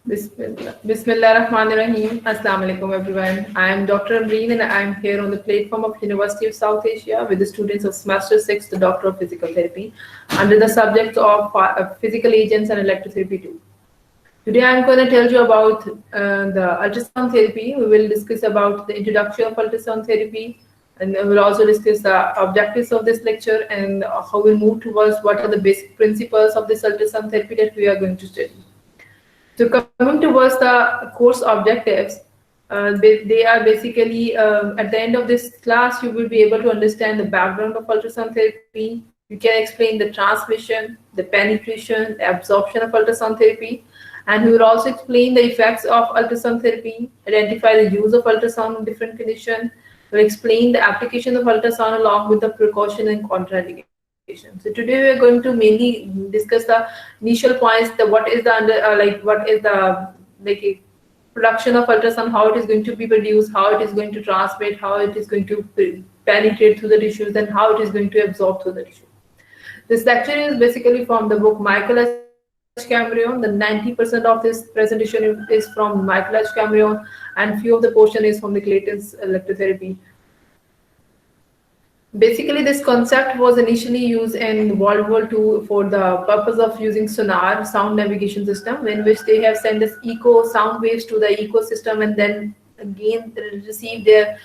Bismillahirrahmanirrahim. Assalamu alaikum everyone. I am Dr. Amreen and I am here on the platform of University of South Asia with the students of semester 6, the Doctor of Physical Therapy, under the subject of physical agents and electrotherapy too. Today I am going to tell you about the ultrasound therapy. We will discuss about the introduction of ultrasound therapy, and we will also discuss the objectives of this lecture and how we move towards what are the basic principles of this ultrasound therapy that we are going to study. So coming towards the course objectives, they are basically at the end of this class, you will be able to understand the background of ultrasound therapy. You can explain the transmission, the penetration, the absorption of ultrasound therapy, and we will also explain the effects of ultrasound therapy, identify the use of ultrasound in different conditions. We'll explain the application of ultrasound along with the precaution and contraindication. So today we are going to mainly discuss the initial points, the what is the production of ultrasound, how it is going to be produced, how it is going to transmit, how it is going to penetrate through the tissues, and how it is going to absorb through the tissue. This lecture is basically from the book Michael H. Cameron. The 90% of this presentation is from Michael H. Cameron, and few of the portion is from the Clayton's electrotherapy. Basically, this concept was initially used in World War II for the purpose of using sonar, sound navigation system, in which they have sent this echo sound waves to the ecosystem and then again receive their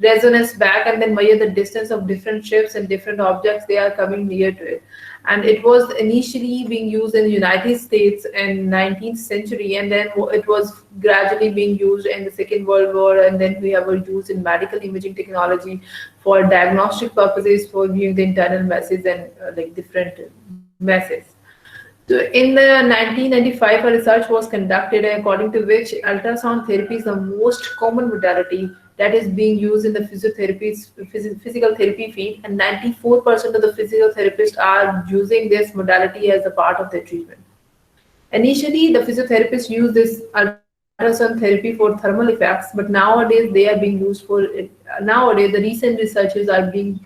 resonance back and then measure the distance of different ships and different objects they are coming near to it. And it was initially being used in the United States in 19th century, and then it was gradually being used in the Second World War, and then we have used in medical imaging technology for diagnostic purposes for viewing the internal masses and different masses. So in the 1995, a research was conducted according to which ultrasound therapy is the most common modality that is being used in the physical therapy field, and 94% of the physical therapists are using this modality as a part of their treatment. Initially, the physiotherapists use this ultrasound therapy for thermal effects, but nowadays they are being used for it. Nowadays, the recent researchers are being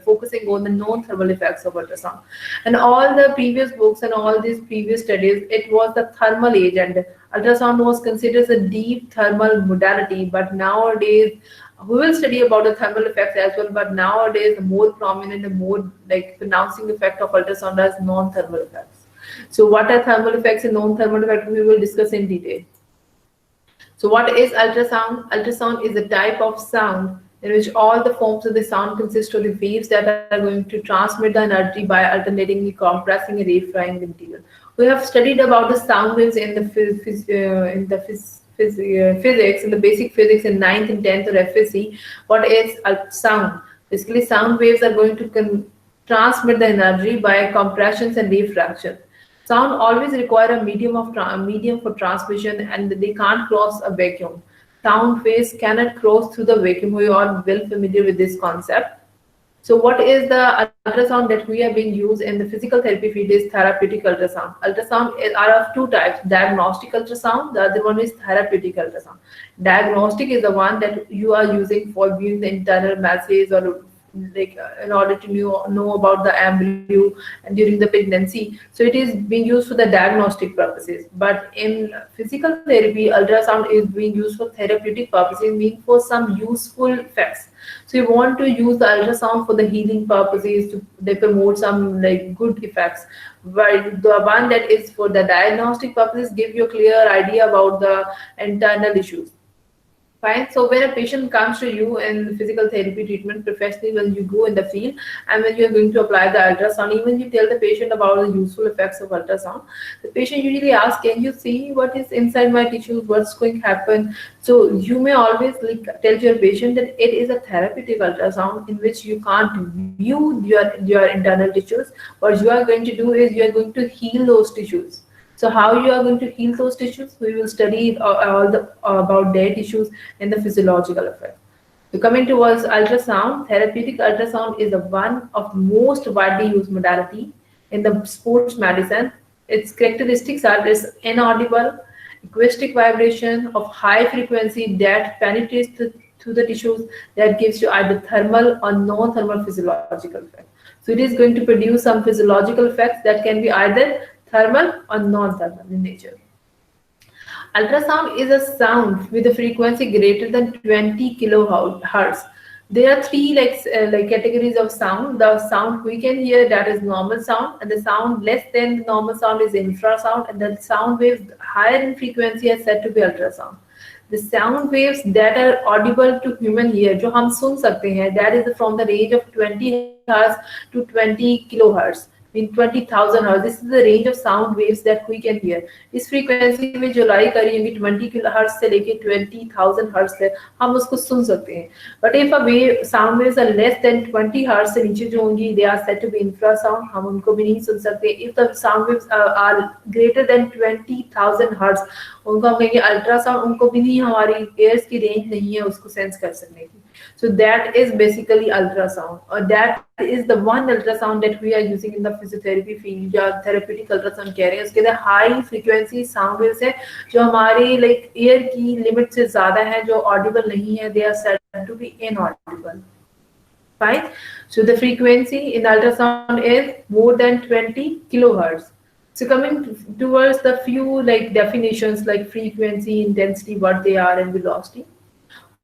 focusing on the non-thermal effects of ultrasound. And all the previous books and all these previous studies, it was the thermal age, and ultrasound was considered a deep thermal modality. But nowadays, we will study about the thermal effects as well. But nowadays, the more prominent and more pronouncing effect of ultrasound as non-thermal effects. So, what are thermal effects and non-thermal effects? We will discuss in detail. So what is ultrasound? Ultrasound is a type of sound in which all the forms of the sound consist of the waves that are going to transmit the energy by alternatingly compressing and rareifying the material. We have studied about the sound waves in the physics, in the basic physics in 9th and 10th or FSC. What is sound? Basically, sound waves are going to transmit the energy by compressions and refraction. Sound always require a medium for transmission, and they can't cross a vacuum. Sound waves cannot cross through the vacuum. We are well familiar with this concept. So what is the ultrasound that we are being used in the physical therapy field is therapeutic ultrasound. Ultrasound are of two types: diagnostic ultrasound. The other one is therapeutic ultrasound. Diagnostic is the one that you are using for viewing the internal masses or in order to know about the embryo and during the pregnancy. So it is being used for the diagnostic purposes. But in physical therapy, ultrasound is being used for therapeutic purposes, meaning for some useful effects. So you want to use the ultrasound for the healing purposes, they promote some good effects. But the one that is for the diagnostic purposes give you a clear idea about the internal issues. Fine. So when a patient comes to you in physical therapy treatment professionally, when you go in the field and when you are going to apply the ultrasound, even you tell the patient about the useful effects of ultrasound, the patient usually asks, can you see what is inside my tissues, what's going to happen? So you may always tell your patient that it is a therapeutic ultrasound in which you can't view your internal tissues. What you are going to do is you are going to heal those tissues. So how you are going to heal those tissues? We will study about their tissues and the physiological effect. So coming towards ultrasound, therapeutic ultrasound is the one of most widely used modality in the sports medicine. Its characteristics are this inaudible, acoustic vibration of high frequency that penetrates through the tissues that gives you either thermal or non-thermal physiological effect. So it is going to produce some physiological effects that can be either thermal or non-thermal in nature. Ultrasound is a sound with a frequency greater than 20 kilohertz. There are three like categories of sound. The sound we can hear, that is normal sound, and the sound less than the normal sound is infrasound, and the sound waves higher in frequency are said to be ultrasound. The sound waves that are audible to human ear, जो हम सुन सकते हैं, that is from the range of 20 hertz to 20 kilohertz, in 20,000 hertz. This is the range of sound waves that we can hear. इस frequency में जो लाई करी होंगी 20 kilohertz से लेके 20,000 hertz तक हम उसको सुन सकते हैं. But if a wave sound waves are less than 20 hertz से नीचे जो होंगी, they are said to be infrasound. हम उनको भी नहीं सुन सकते. If the sound waves are greater than 20,000 hertz, उनको हम कहेंगे अल्ट्रासाउंड. उनको भी नहीं, हमारी एयर्स की रेंज नहीं है उसको सेंस कर सकने की. So that is basically ultrasound, or that is the one ultrasound that we are using in the physiotherapy field, या therapeutic ultrasound कह रहे हैं. उसके अंदर high frequency sound waves है जो हमारे like ear की limit से ज़्यादा है, जो audible नहीं है. They are said to be inaudible. Fine. So the frequency in ultrasound is more than 20 kilohertz. So coming towards the few like definitions like frequency, intensity, what they are, and velocity.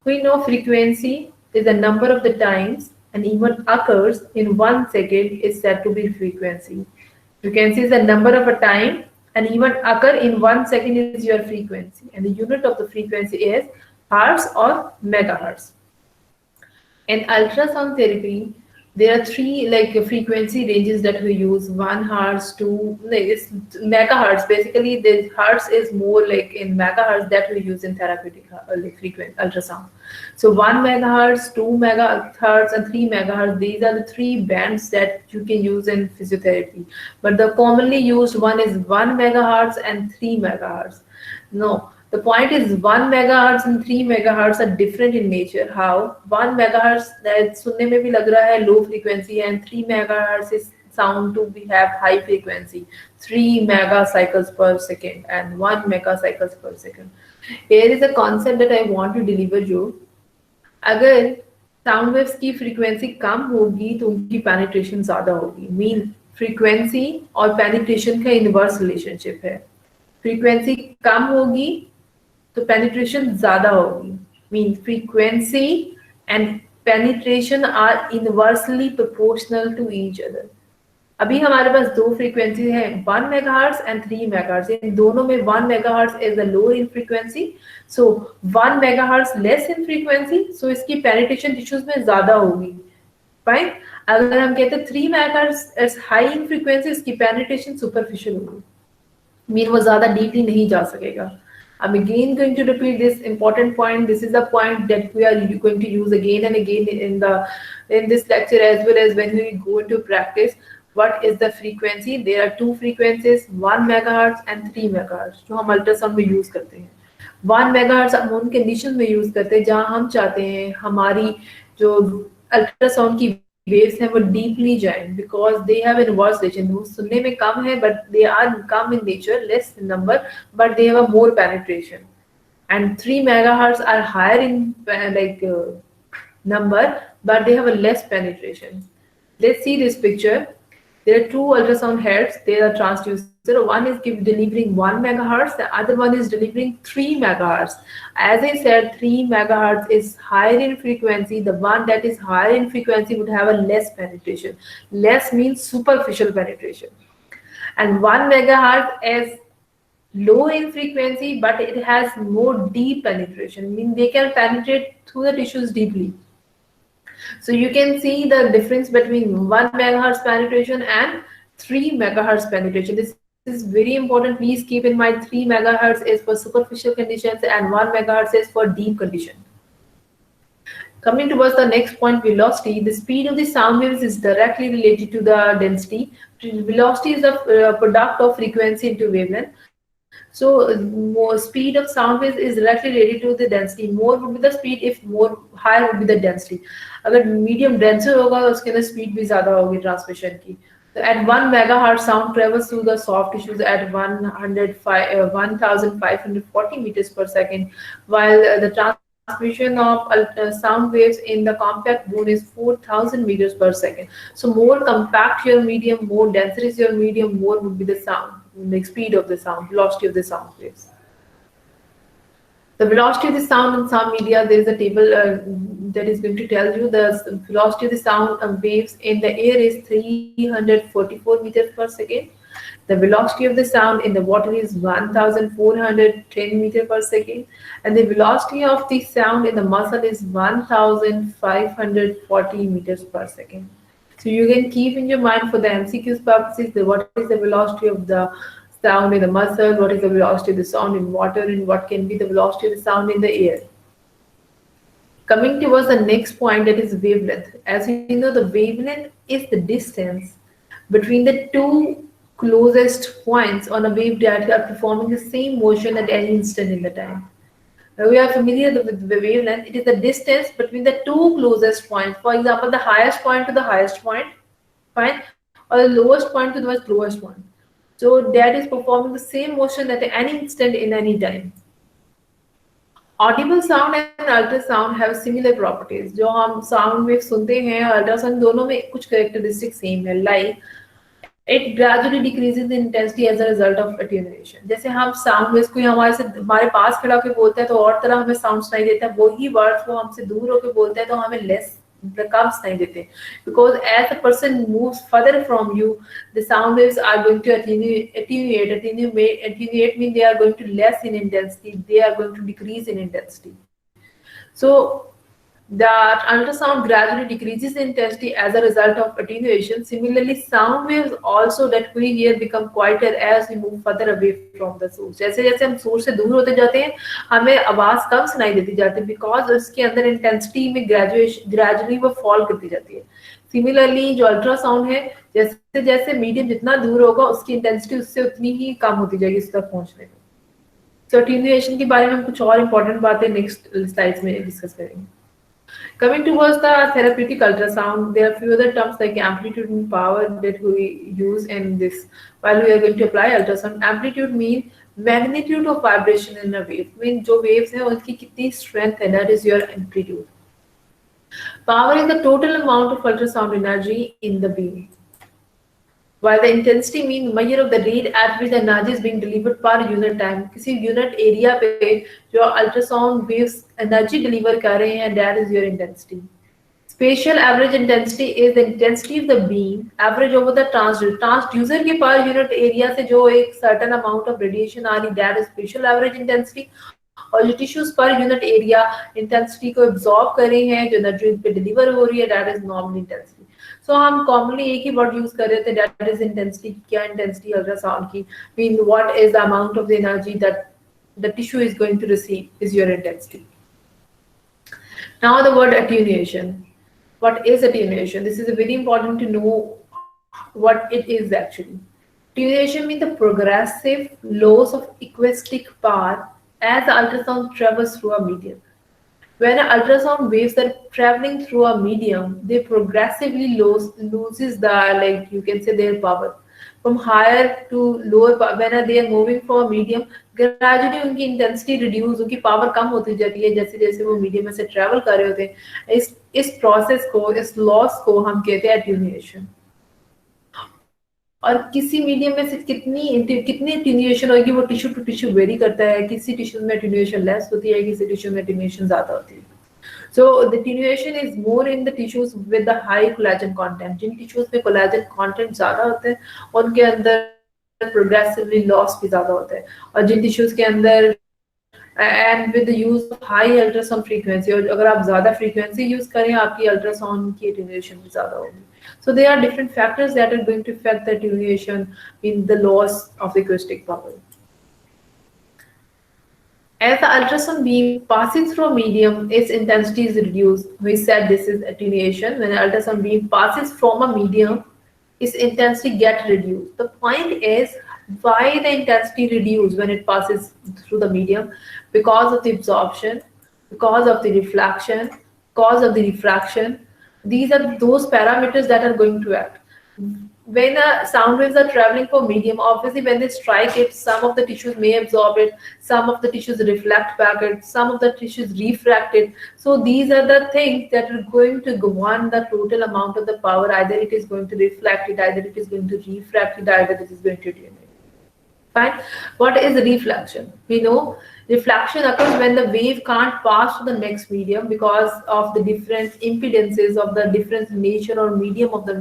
We know frequency is the number of the times an event occurs in 1 second is said to be frequency. Frequency is the number of a time an event occur in 1 second is your frequency, and the unit of the frequency is hertz or megahertz. In ultrasound therapy, there are three like frequency ranges that we use: 1 hertz, 2 it's megahertz. Basically, the hertz is more like in megahertz that we use in therapeutic like frequency ultrasound. So 1 megahertz, 2 megahertz, and 3 megahertz. These are the three bands that you can use in physiotherapy. But the commonly used one is 1 megahertz and 3 megahertz. No. The point is 1 megahertz and 3 megahertz are different in nature. How? 1 megahertz that सुनने में भी लग रहा है low frequency, and 3 megahertz is sound to be have high frequency, 3 megacycles per second and 1 megacycles per second. Here is a concept that I want to deliver you. अगर sound waves की frequency कम होगी तो उनकी penetration ज़्यादा होगी. Mean frequency और penetration का inverse relationship है. Frequency कम होगी तो penetration ज़्यादा होगी. Mean frequency and penetration are inversely proportional to each other. अभी हमारे पास दो frequency हैं, 1 megahertz and 3 megahertz. इन दोनों में 1 megahertz is the lower in frequency, so 1 megahertz less in frequency, so इसकी penetration tissues में ज़्यादा होगी. Fine. अगर हम कहते हैं 3 megahertz is high in frequency, इसकी penetration superficial होगी. Mean वो ज़्यादा deeply नहीं जा सकेगा. I'm again going to repeat this important point. This is the point that we are going to use again and again in this lecture, as well as when we go into practice. What is the frequency? There are two frequencies, 1 megahertz and 3 megahertz, जो हम ultrasound में use करते हैं. 1 megahertz हम उन condition में use करते हैं जहाँ हम चाहते हैं हमारी जो अल्ट्रासाउंड की waves हैं वो deeply जाएं, because they have inverse relation. वो सुनने में कम है, but they are come in nature, less in number, but they have a more penetration. And 3 megahertz are higher in number, but they have a less penetration. Let's see this picture. There are two ultrasound heads. They are transducer. One is delivering 1 megahertz. The other one is delivering 3 megahertz. As I said, 3 megahertz is higher in frequency. The one that is higher in frequency would have a less penetration. Less means superficial penetration. And 1 megahertz is low in frequency, but it has more deep penetration. I mean, they can penetrate through the tissues deeply. So you can see the difference between 1 megahertz penetration and 3 megahertz penetration. This is very important. Please keep in mind 3 megahertz is for superficial conditions and 1 megahertz is for deep condition. Coming towards the next point, velocity. The speed of the sound waves is directly related to the density. Velocity is a product of frequency into wavelength. So more speed of sound waves is directly related to the density. More would be the speed, if more higher would be the density. अगर medium denser होगा तो उसके अंदर speed भी ज़्यादा होगी transmission की. So at 1 megahertz, sound travels through the soft tissues at 1,540 meters per second, while the transmission of sound waves in the compact bone is 4,000 meters per second. So more compact your medium, more denser is your medium, more would be the sound, the speed of the sound, velocity of the sound waves. The velocity of the sound in some media, there is a table that is going to tell you the velocity of the sound waves in the air is 344 meters per second. The velocity of the sound in the water is 1410 meters per second. And the velocity of the sound in the muscle is 1540 meters per second. So you can keep in your mind for the MCQs purposes what is the velocity of the sound in the muscle, what is the velocity of the sound in water, and what can be the velocity of the sound in the air. Coming towards the next point, that is wavelength. As you know, the wavelength is the distance between the two closest points on a wave that are performing the same motion at any instant in the time. Now we are familiar with the wavelength. It is the distance between the two closest points. For example, the highest point to the highest point, fine, or the lowest point to the lowest one. So that is performing the same motion at any instant in any time. Audible sound and ultrasound have similar properties. जो हम sound wave सुनते हैं ultrasound दोनों में कुछ characteristics same है. Like it gradually decreases the intensity as a result of attenuation. जैसे हम sound waves कोई हमारे पास खड़ा होकर बोलता है तो और तरह हमें sound सुनाई देता है. वही words वो हमसे दूर होकर बोलता है तो हमें less कम सुनाई देते. Because as the person moves further from you, the sound waves are going to attenuate means they are going to less in intensity. They are going to decrease in intensity. So that ultrasound gradually decreases in intensity as a result of attenuation. Similarly, sound waves also that we hear become quieter as we move further away from the source. जैसे जैसे हम source से दूर होते जाते हैं हमें आवाज कम सुनाई देती जाती है बिकॉज उसके अंदर इंटेंसिटी में ग्रेजुअली वो फॉल करती जाती है. सिमिलरली जो अल्ट्रासाउंड है जैसे जैसे मीडियम जितना दूर होगा उसकी इंटेंसिटी उससे उतनी ही कम होती जाएगी उस तक पहुंचने में. तो अटेन्युएशन के बारे में हम कुछ और इंपॉर्टेंट बातें नेक्स्ट स्लाइड्स में डिस्कस करेंगे. Coming towards the therapeutic ultrasound, there are few other terms like amplitude and power that we use in this. While we are going to apply ultrasound, amplitude means magnitude of vibration in a wave. Mean जो waves हैं उनकी कितनी strength है, that is your amplitude. Power is the total amount of ultrasound energy in the beam. While the intensity means measure of the rate at which the energy is being delivered per unit time. किसी unit area पे जो ultrasound waves energy deliver कर रहे हैं, that is your intensity. Spatial average intensity is the intensity of the beam average over the transducer. Transducer के per unit area से जो एक certain amount of radiation आ रही, that is spatial average intensity. और जो tissues per unit area intensity को absorb कर रहे हैं जो एनर्जी पे डिलीवर हो रही है, that is normal intensity. So हम कॉमनली एक ही वर्ड यूज कर रहे थे, दैट इज इंटेंसिटी. क्या इंटेंसिटी अल्ट्रासाउंड की mean what is the amount of the energy that the tissue is going to receive is your intensity. Now the word attenuation. What is attenuation? This is very important to know what it is actually. Attenuation means the progressive loss of acoustic power as the ultrasound travels through a medium. When ultrasound waves are traveling through a medium, they progressively loses the, like you can say, their power from higher to lower. When they are moving from a medium, gradually उनकी intensity reduce, उनकी power कम होती जाती है जैसे जैसे वो medium में से travel कर रहे होते हैं. इस process को, इस loss को हम कहते हैं attenuation. और किसी मीडियम में से कितनी अटेन्युएशन होगी वो टिश्यू टू टिश्यू वेरी करता है. किसी टिश्यू में अटेन्युएशन लेस होती है, किसी टिश्यू में अटेन्युएशन ज्यादा होती है. So the attenuation is more in the tissues with the high collagen content. जिन टिश्यूज में कोलेजन कंटेंट ज्यादा होता है उनके अंदर प्रोग्रेसिवली लॉस भी ज्यादा होता है. और जिन टिश्यूज के अंदर and with the use of high ultrasound frequency, और अगर आप ज्यादा फ्रीक्वेंसी यूज करें आपकी अल्ट्रासाउंड की अटेन्युएशन भी ज्यादा होगी. So there are different factors that are going to affect the attenuation in the loss of the acoustic power. As the ultrasound beam passes through a medium, its intensity is reduced. We said this is attenuation. When an ultrasound beam passes from a medium, its intensity gets reduced. The point is why the intensity reduces when it passes through the medium? Because of the absorption, because of the reflection, because of the refraction. These are those parameters that are going to act. When sound waves are traveling for medium, obviously when they strike it, some of the tissues may absorb it, some of the tissues reflect back it, some of the tissues refract it. So these are the things that are going to govern the total amount of the power. Either it is going to reflect it, either it is going to refract it, either it is going to attenuate. Fine. What is reflection? We know Reflection occurs when the wave can't pass to the next medium because of the different impedances of the different nature or medium of the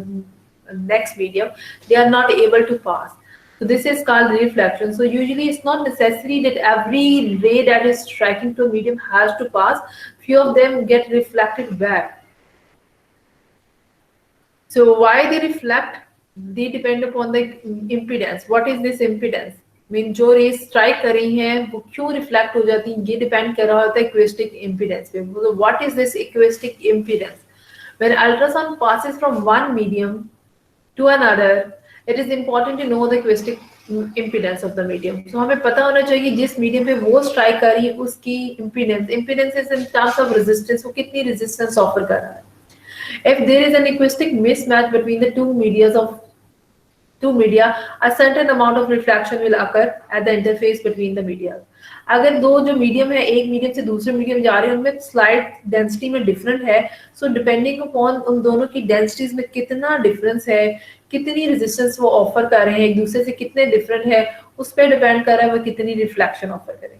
next medium. They are not able to pass. So this is called reflection. So usually it's not necessary that every ray that is striking to a medium has to pass. Few of them get reflected back. So why they reflect? They depend upon the impedance. What is this impedance? Mean जो race strike कर रही हैं वो क्यों reflect हो जाती हैं, ये डिपेंड कर रहा होता है इक्वेस्टिक इम्पीडेंस पे. What is this acoustic impedance? When ultrasound passes from one medium to another, it is important to know the acoustic impedance of the medium. तो हमें पता होना चाहिए जिस मीडियम पे वो स्ट्राइक कर रही है उसकी impedance. Impedance is in terms of resistance, वो कितनी रेजिस्टेंस ऑफर कर रहा है. If there is an acoustic mismatch between the two media, a certain amount of refraction will occur at the interface between the media. अगर दो जो medium है, एक मीडियम से दूसरे मीडियम जा रहे हैं, उनमें स्लाइड डेंसिटी में डिफरेंट है. सो डिपेंडिंग अपॉन उन दोनों की डेंसिटीज में कितना डिफरेंस है, कितनी रेजिस्टेंस वो ऑफर कर रहे हैं, एक दूसरे से कितने डिफरेंट है, उस पर डिपेंड कर रहा है वो कितनी रिफ्लेक्शन ऑफर करेंगे.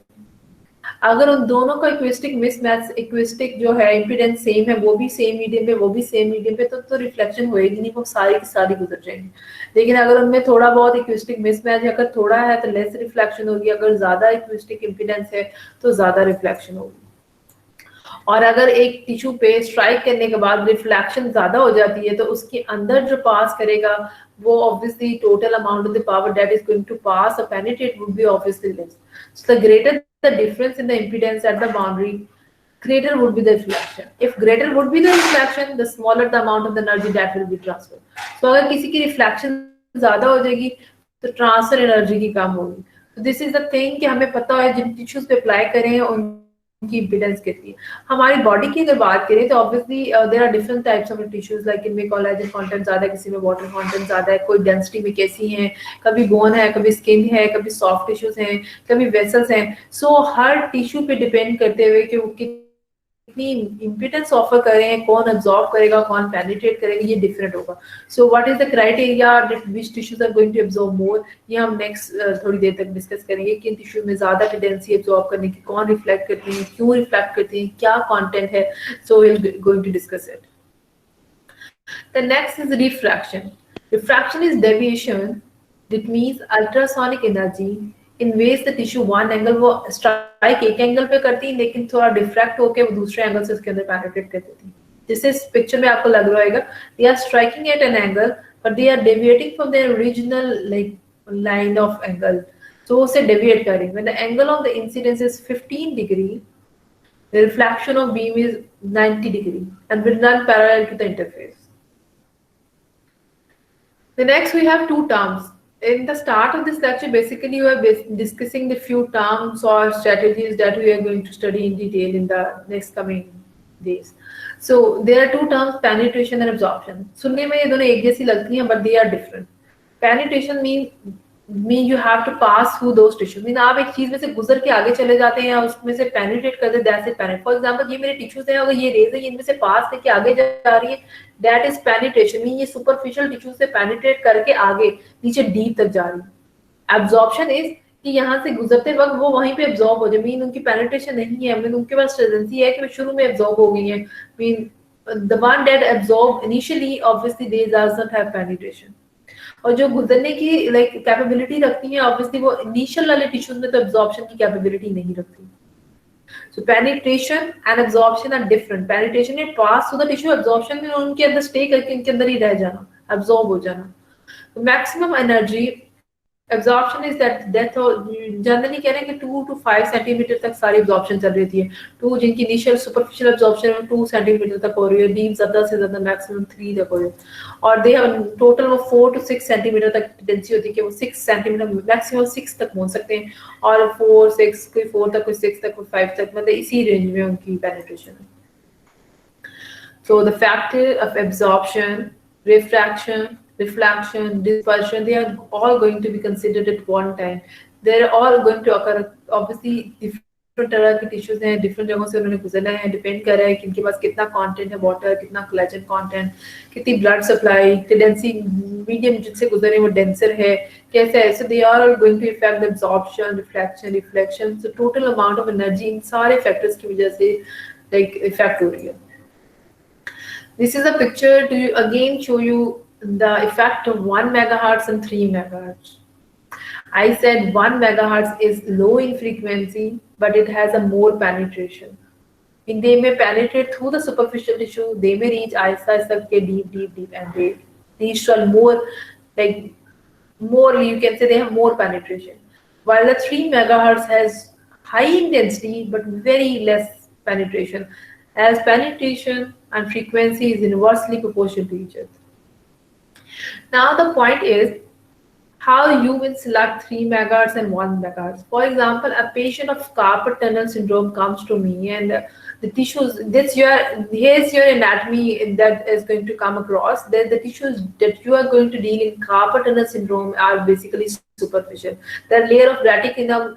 अगर उन दोनों का इक्वेस्टिक मिसमैच, इक्वेस्टिक जो है इम्पीडेंस सेम है, वो भी सेम मीडियम पे, वो भी सेम मीडियम पे, तो रिफ्लेक्शन होएगी नहीं, वो सारी की सारी गुजर जाएंगी. लेकिन अगर उनमें थोड़ा बहुत इक्वेस्टिक मिसमैच है, अगर थोड़ा है तो लेस रिफ्लेक्शन होगी, अगर ज्यादा इक्वेस्टिक इम्पीडेंस है तो ज्यादा रिफ्लेक्शन होगी. और अगर एक टिश्यू पे स्ट्राइक करने के बाद रिफ्लेक्शन ज्यादा हो जाती है तो उसके अंदर जो पास करेगा वो obviously total amount of the power that is going to pass और penetrate would be obviously less. So the greater the difference in the impedance at the boundary, greater would be the reflection. If greater would be the reflection, the smaller the amount of the energy that will be transferred. So अगर किसी की reflection ज़्यादा हो जाएगी तो transfer energy की कम होगी. So this is the thing कि हमें पता है जिन tissues पे apply करें उनकी impedance कितनी है. हमारी body की अगर बात करें तो obviously there are different types of tissues, like इनमें collagen content ज़्यादा है, किसी में water content ज़्यादा है, कोई density में कैसी है, कभी bone है, कभी skin है, कभी soft tissues हैं, कभी vessels हैं. So हर tissue पे depend करते हुए कि वो कितनी impedance ऑफर कर रहे हैं, कौन absorb करेगा, कौन penetrate करेगा, ये different होगा. So what is the criteria that which tissues are going to absorb more, ये हम next थोड़ी देर तक discuss करेंगे. किन tissue में ज़्यादा tendency absorb करने की, कौन reflect करते हैं, क्यों reflect करते हैं, क्या content है. So we'll going to discuss it. The next is refraction. Refraction is deviation. That means ultrasonic energy in ways the tissue one angle वो strike एक angle पे करती है लेकिन थोड़ा diffract होके वो दूसरे angle से उसके अंदर penetrate कर देती है. जैसे इस picture में आपको लग रहा होगा, they are striking at an angle but they are deviating from their original like line of angle. So उसे deviate कर रही है. When the angle of the incidence is 15 degree, the reflection of beam is 90 degree and will run parallel to the interface. The next we have two terms. In the start of this lecture, basically we are discussing the few terms or strategies that we are going to study in detail in the next coming days. So there are two terms, penetration and absorption. सुनने में ये दोनों एक जैसी लगती हैं, but they are different. Penetration mean you have to pass through those tissues. mean आप एक चीज में से गुजर के आगे चले जाते हैं या उसमें से penetrate करते हैं, that's it penetrate. For example, ये मेरे tissues हैं, अगर ये rays है, ये इनमें से pass करके आगे जा रही है, that is penetration. mean ये superficial tissues से penetrate करके आगे नीचे deep तक जा रही है. Absorption is कि यहाँ से गुजरते वक्त वो वहीं पे absorb हो जाए. mean उनकी penetration नहीं है, mean उनके पास tendency है कि वो शुरू में absorb हो गई है. mean the one that absorb initially, obviously they does not have penetration. और जो गुजरने की लाइक कैपेबिलिटी रखती है ऑब्वियसली वो इनिशियल वाले टिश्यूज में तो एब्जॉर्प्शन की कैपेबिलिटी नहीं रखती. So penetration and absorption are different. Penetration it pass through the tissue, absorption में उनके अंदर स्टे करके इनके अंदर ही रह जाना, एब्जॉर्ब हो जाना. तो maximum energy absorption is that death. Generally कह रहे हैं कि 2 to 5 सेंटीमीटर तक सारी एब्जॉर्प्शन चल रही है. 2 जिनकी इनिशियल सुपरफिशियल एब्जॉर्प्शन है 2 सेंटीमीटर तक हो रही है, डीप ज्यादा से ज्यादा मैक्सिमम 3 तक हो रही है. और दे हैव टोटल वो 4 to 6 सेंटीमीटर तक टेंडेंसी होती है कि वो 6 सेंटीमीटर मैक्सिमम 6 तक पहुंच सकते हैं. और 4 6 कोई 4 तक, कोई 6 तक, कोई 5 तक, मतलब इसी रेंज में उनकी पेनिट्रेशन है. So the factor of absorption, refraction, reflection, dispersion, they are all going to be considered at one time. They're all going to occur obviously different different तरह के टिश्यूज हैं, डिफरेंट जगहों से उन्होंने गुजरना है, डिपेंड कर रहा है कि इनके पास कितना कंटेंट है वाटर, कितना कोलेजन कंटेंट, कितनी ब्लड सप्लाई, टेंडेंसी मीडियम जिनसे गुजरे वो डेंसर है, कैसा है. So they are going to affect the absorption, reflection, reflection. So total amount of energy in सारे फैक्टर्स की वजह से लाइक इफेक्ट हो रही है. This is a picture to again show you the effect of 1 megahertz and 3 megahertz. I said 1 megahertz is low in frequency, but it has a more penetration. And they may penetrate through the superficial tissue. They may reach deep, and they reach to a more, like more. You can say they have more penetration. While the 3 megahertz has high intensity but very less penetration, as penetration and frequency is inversely proportional to each other. Now the point is how you will select 3 megahertz and 1 megahertz. For example, a patient of carpal tunnel syndrome comes to me and the tissues, here's your anatomy that is going to come across. Then the tissues that you are going to deal in carpal tunnel syndrome are basically superficial. The layer of reticulum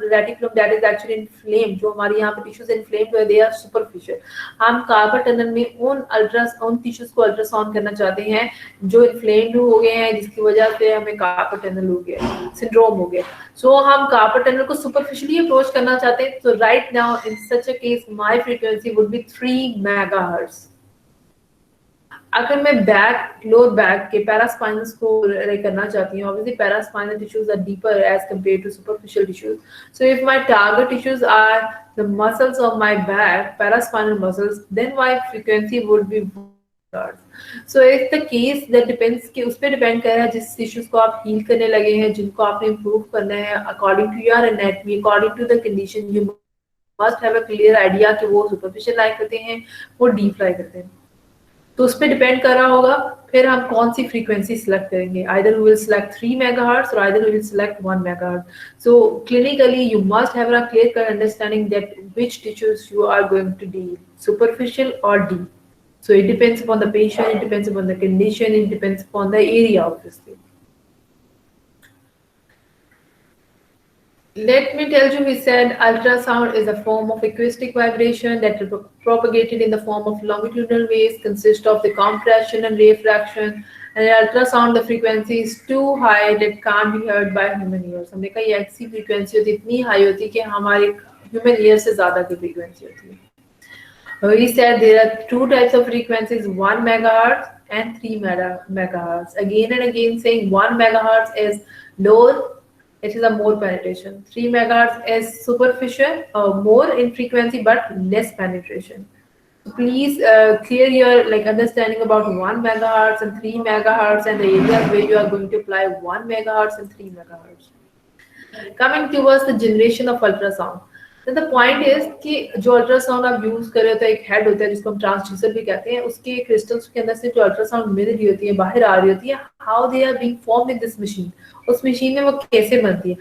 that is actually inflamed, जो हमारे यहाँ पे tissues inflamed हुए, they are superficial. हम carpal tunnel में उन tissues को ultrasound करना चाहते हैं जो inflamed हो गए हैं, जिसकी वजह से हमें carpal tunnel हो गया, syndrome हो गया. So हम carpal tunnel को superficially approach करना चाहते हैं. So right now in such a case my frequency would be 3 megahertz. अगर मैं लोअर बैक के पैरास्पाइनल्स को करना चाहती हूँ, obviously paraspinal tissues are deeper as compared to superficial tissues. So if my target tissues are the muscles of my back, paraspinal muscles, then my frequency would be hertz. So it's the case that depends कि उस पे depend कर रहा है जिस tissues को आप heal करने लगे हैं, जिनको आपने improve करना है according to your anatomy, according to the condition, you must have a clear idea कि वो superficial lie करते हैं, वो deep lie करते हैं. तो उस पर डिपेंड कर रहा होगा फिर हम कौन सी फ्रीक्वेंसी सिलेक्ट करेंगे. Either we will select 3 megahertz और either we will select 1 megahertz. So clinically you must have a clear cut understanding that which tissues you are going to deal, superficial और deep. So it depends upon the patient, it depends upon the condition, it depends upon the area obviously. Let me tell you, we said ultrasound is a form of acoustic vibration that is propagated in the form of longitudinal waves, consist of the compression and refraction. And in ultrasound, the frequency is too high that can't be heard by human ears. हमने कहा ये ऐसी frequency होती है, इतनी high होती है कि हमारे human ears से ज़्यादा की frequency होती है. We said there are two types of frequencies, 1 megahertz and 3 megahertz. Again and again saying 1 megahertz is lower. It is a more penetration. 3 megahertz is superficial, more in frequency but less penetration. So please clear your understanding about 1 megahertz and 3 megahertz and the areas where you are going to apply 1 megahertz and 3 megahertz. Coming towards the generation of ultrasound. Then the point is कि जो ultrasound आप use कर रहे हो तो एक head होता है जिसको हम ट्रांसड्यूसर भी कहते हैं, उसके क्रिस्टल्स के अंदर से जो अल्ट्रासाउंड मिल रही होती है, बाहर आ रही होती है, how they are being formed in this machine, उस मशीन में वो कैसे बनती है.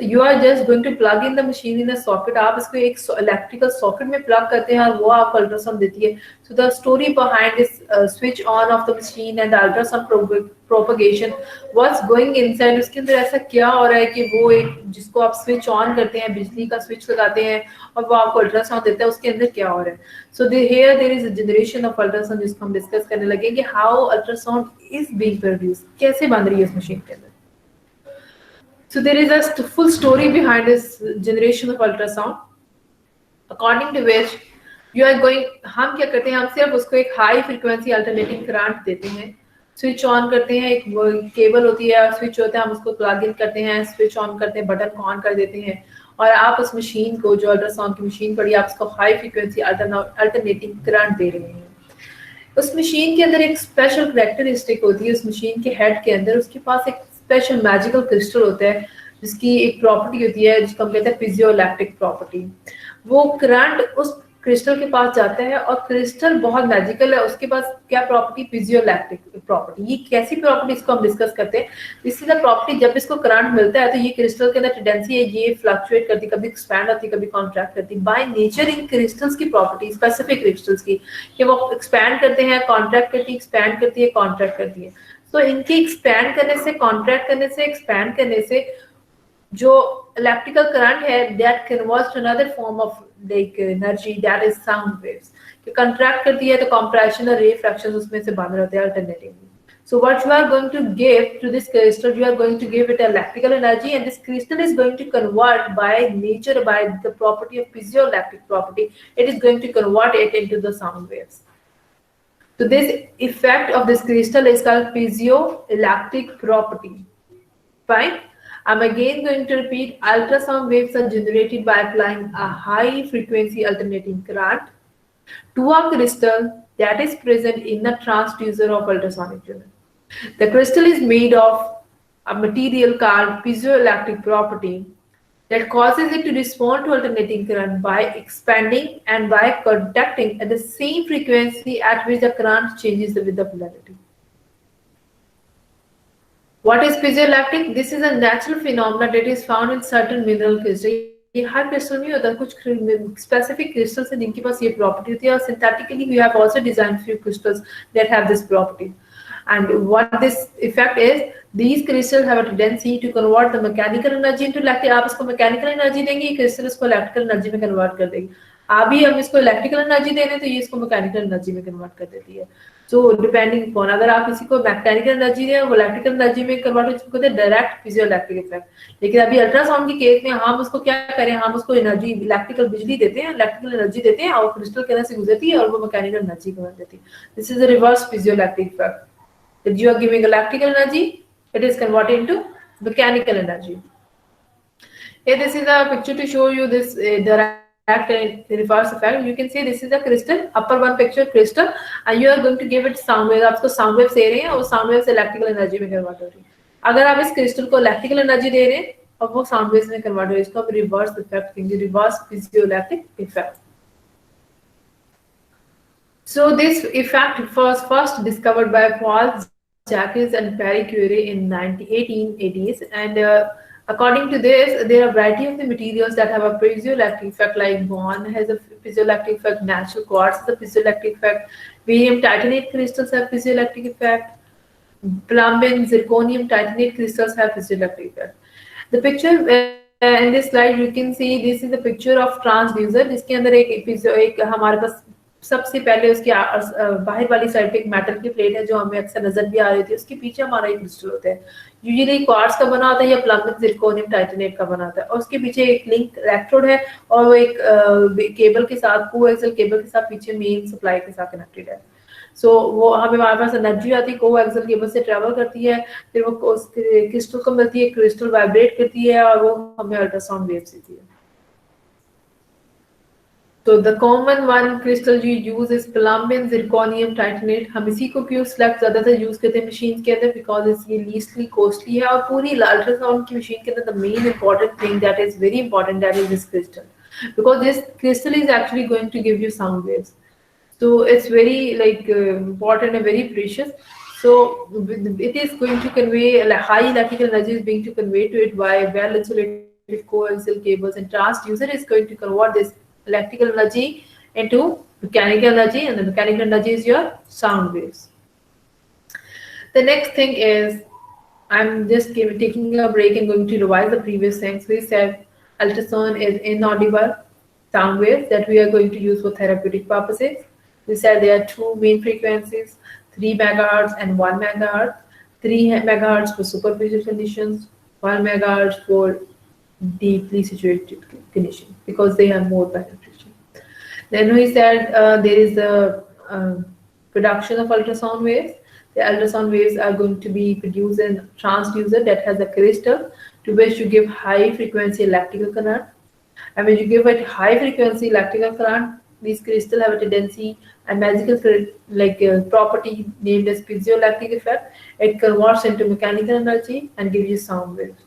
You are just going to plug in the machine in a socket. आप इसको एक इलेक्ट्रिकल सॉकेट में प्लग करते हैं और वो आपको अल्ट्रासाउंड देती है. So the story behind this switch on off the machine and the ultrasound propagation, what's going inside, उसके अंदर ऐसा क्या हो रहा है कि वो एक जिसको आप स्विच ऑन करते हैं, बिजली का स्विच लगाते हैं और वो आपको अल्ट्रासाउंड देता है, उसके अंदर क्या हो रहा है. So here there is a generation of ultrasound जिसको हम डिस्कस करने लगे कि how ultrasound is being produced, कैसे बन रही है इस मशीन के अंदर. So there is a full story behind this generation of ultrasound, according to which you are going. हम क्या करते हैं, हम सिर्फ उसको एक हाई फ्रीक्वेंसी अल्टरनेटिंग करंट देते हैं, स्विच ऑन करते हैं, एक केबल होती है, स्विच होता है, हम उसको प्लग इन करते हैं, स्विच ऑन करते हैं, बटन को ऑन कर देते हैं और आप उस मशीन को, जो अल्ट्रासाउंड की मशीन पड़ी, आप उसको हाई फ्रीक्वेंसी अल्टरनेटिंग करंट दे रहे हैं. उस मशीन के अंदर एक स्पेशल कैरेक्टरिस्टिक होती है, उस मशीन के हेड के अंदर उसके पास एक स्पेशल मैजिकल क्रिस्टल होता है जिसकी एक प्रॉपर्टी होती है जिसको हम कहते हैं पिजियोइलेक्ट्रिक प्रॉपर्टी. वो करंट उस क्रिस्टल के पास जाता है और क्रिस्टल बहुत मैजिकल है, उसके पास क्या प्रॉपर्टी, पिजियोइलेक्ट्रिक प्रॉपर्टी. ये कैसी प्रॉपर्टी इसको हम डिस्कस करते हैं. दिस इज द प्रॉपर्टी, जब इसको करंट मिलता है तो ये क्रिस्टल के अंदर टेंडेंसी है, ये फ्लक्चुएट करती, कभी एक्सपैंड होती, कभी कॉन्ट्रैक्ट करती. बाय नेचर इन क्रिस्टल्स की प्रॉपर्टी, स्पेसिफिक क्रिस्टल्स की, कि वो एक्सपैंड करते हैं, कॉन्ट्रैक्ट करती है, एक्सपैंड करती है, कॉन्ट्रैक्ट करती है. तो इनके एक्सपैंड करने से, कॉन्ट्रैक्ट करने से, एक्सपैंड करने से जो इलेक्ट्रिकल करंट है that converts to another form of like energy that is sound waves, कि कंट्रैक्ट करती है तो कंप्रेशन और रिफ्रैक्शन उसमें से बन रहते हैं alternatively. So what you are going to give to this crystal, you are going to give it electrical energy, and this crystal is going to convert by nature, by the property of piezoelectric property, it is going to convert it into the sound waves. So this effect of this crystal is called piezoelectric property. Fine. I'm again going to repeat, ultrasound waves are generated by applying a high frequency alternating current to a crystal that is present in the transducer of ultrasonic unit. The crystal is made of a material called piezoelectric property that causes it to respond to alternating current by expanding and by conducting at the same frequency at which the current changes with the polarity. What is piezoelectric? This is a natural phenomenon that is found in certain mineral crystals. ये हर crystal में होता है, कुछ specific crystals हैं जिनके पास ये property होती है, और synthetically we have also designed few crystals that have this property. And what this effect is, these crystals have a tendency to convert the mechanical energy into electric. आप इसको mechanical energy देंगे, ये crystal इसको electrical energy में convert कर देगी. अभी हम इसको electrical energy दे रहे हैं तो ये इसको mechanical energy में convert कर देती है. So depending upon, अगर आप किसी को mechanical energy दें वो electrical energy में convert हो, जिसको कहते हैं direct piezoelectric effect. लेकिन अभी अल्ट्रासाउंड के केस में हम उसको क्या करें, हम उसको एनर्जी इलेक्ट्रिकल बिजली देते हैं, इलेक्ट्रिकल एनर्जी देते हैं और क्रिस्टल के अंदर से गुजरती है और वो मैकेनिकल एनर्जी बना देती है. This is a reverse piezoelectric effect. That you are giving electrical energy, it is converted into mechanical energy. Here, this is a picture to show you this direct and reverse effect. You can see this is a crystal, upper one picture crystal, and you are going to give it sound waves. आप उसको sound waves दे रहे हैं और sound waves electrical energy में convert हो रही है. अगर आप इस crystal को electrical energy दे रहे हैं और वो sound waves में convert हो रही है, इसको आप reverse effect कहेंगे, reverse piezoelectric effect. So this effect was first discovered by Paul Jacques and Pierre Curie in 1880s, and according to this, there are a variety of the materials that have a piezoelectric effect, like boron has a piezoelectric effect, natural quartz has a piezoelectric effect, barium titanate crystals have piezoelectric effect, plumbin, zirconium titanate crystals have piezoelectric effect. The picture in this slide you can see, this is a picture of transducer, जिसके अंदर एक हमारे पास सबसे पहले उसकी बाहर वाली side पे एक मेटल की प्लेट है जो हमें अक्सर नजर भी आ रही थी, उसके पीछे हमारा एक क्रिस्टल होता है, यूजुअली क्वार्ट्ज का बना होता है या प्लम्बिन जिरकोनियम टाइटेनेट का बना होता है, और उसके पीछे एक लिंक इलेक्ट्रोड है और वो एक केबल के साथ, कोएक्सियल केबल के साथ पीछे मेन सप्लाई के साथ कनेक्टेड है. सो वो हमें हमारे पास एनर्जी आती है, कोएक्सियल केबल से ट्रेवल करती है, फिर वो उस क्रिस्टल को मिलती है, क्रिस्टल वाइब्रेट करती है और वो हमें अल्ट्रासाउंड वेव्स देती है. तो द कॉमन वन क्रिस्टल जो यूज इज प्लम्बिन जिरकोनियम टाइटेनेट. हम इसी को क्यों सिलेक्ट ज्यादातर यूज करते हैं मशीन के अंदर, बिकॉज ये लीस्टली कॉस्टली है, और पूरी अल्ट्रासाउंड की मशीन के अंदर the main important thing that is very important, that is this crystal, because this crystal is actually going to give you sound waves. So it's very like important and very precious. So it is going to convey high electrical energy is being to convey to it by well insulated coaxial cables, and transducer is going to convert this electrical energy into mechanical energy, and the mechanical energy is your sound waves. The next thing is, I'm just taking a break and going to revise the previous things. We said ultrasound is inaudible sound waves that we are going to use for therapeutic purposes. We said there are two main frequencies, 3 megahertz and 1 megahertz. 3 megahertz for superficial conditions, 1 megahertz for deeply situated conditions, because they have more penetration. Then we said there is the production of ultrasound waves. The ultrasound waves are going to be produced in transducer that has a crystal to which you give high frequency electrical current. And when you give it high frequency electrical current, these crystals have a tendency and magical property named as piezoelectric effect. It converts into mechanical energy and gives you sound waves.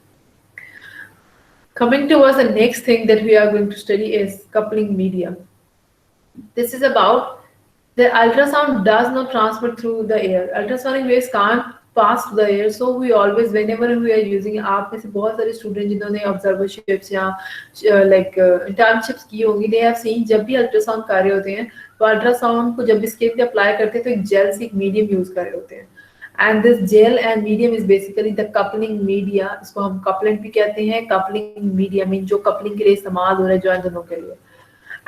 Coming towards the next thing that we are going to study is coupling media. This is about the ultrasound does not transmit through the air. Ultrasonic waves can't pass through the air, so we always, whenever we are using, आप में से बहुत सारे student जिन्होंने ऑब्जर्वरशिप्स या internships की होंगी, they have seen जब भी अल्ट्रासाउंड कर रहे होते हैं तो अल्ट्रासाउंड को जब भी स्किन पे अप्लाई करते हैं तो एक जेल सी मीडियम यूज कर रहे होते हैं, and this gel and medium is basically the coupling media, इसको हम कपलेंट भी कहते हैं। कपलिंग मीडिया मीन जो कपलिंग के लिए इस्तेमाल हो रहा है जॉइंट दोनों के लिए।